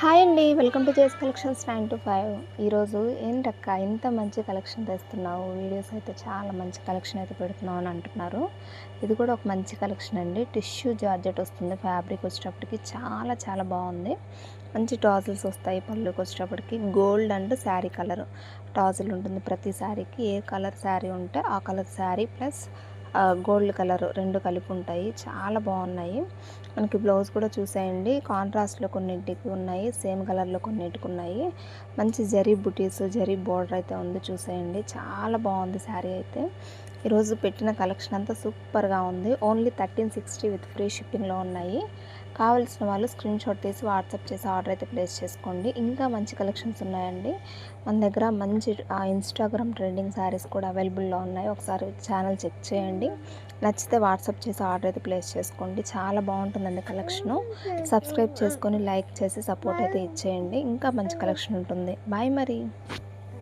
Hi అండి. Welcome to JS collections 9-5. ఈరోజు ఏంటక్క ఇంత మంచి కలెక్షన్ తెస్తున్నావు, వీడియోస్ అయితే చాలా మంచి కలెక్షన్ అయితే పెడుతున్నావు అని అంటున్నారు. ఇది కూడా ఒక మంచి కలెక్షన్ అండి. టిష్యూ జార్జెట్ వస్తుంది. ఫ్యాబ్రిక్ వచ్చేటప్పటికి చాలా చాలా బాగుంది. మంచి టాజిల్స్ వస్తాయి. పళ్ళుకి వచ్చేటప్పటికి gold and sari colour tassel ఉంటుంది. ప్రతి శారీకి ఏ కలర్ శారీ ఉంటే ఆ colour sari plus gold colour 2 కలిపి ఉంటాయి. చాలా బాగున్నాయి. మనకి బ్లౌజ్ కూడా చూసేయండి. కాంట్రాస్ట్లో కొన్నింటికి ఉన్నాయి, సేమ్ కలర్లో కొన్నింటికి ఉన్నాయి. మంచి జరీ బుటీస్, జరీ బార్డర్ అయితే ఉంది. చూసేయండి, చాలా బాగుంది శారీ అయితే. ఈరోజు పెట్టిన కలెక్షన్ అంతా సూపర్గా ఉంది. ఓన్లీ 1360 విత్ ఫ్రీ షిప్పింగ్లో ఉన్నాయి. కావాల్సిన వాళ్ళు స్క్రీన్ షాట్ తీసి వాట్సాప్ చేసి ఆర్డర్ అయితే ప్లేస్ చేసుకోండి. ఇంకా మంచి కలెక్షన్స్ ఉన్నాయండి మన దగ్గర. మంచి ఇన్స్టాగ్రామ్ ట్రెండింగ్ శారీస్ కూడా అవైలబుల్లో ఉన్నాయి. ఒకసారి ఛానల్ చెక్ చేయండి. నచ్చితే వాట్సాప్ చేసి ఆర్డర్ అయితే ప్లేస్ చేసుకోండి. చాలా బాగుంటుందండి కలెక్షను. సబ్స్క్రైబ్ చేసుకొని లైక్ చేసి సపోర్ట్ అయితే ఇచ్చేయండి. ఇంకా మంచి కలెక్షన్ ఉంటుంది. బాయ్ మరి.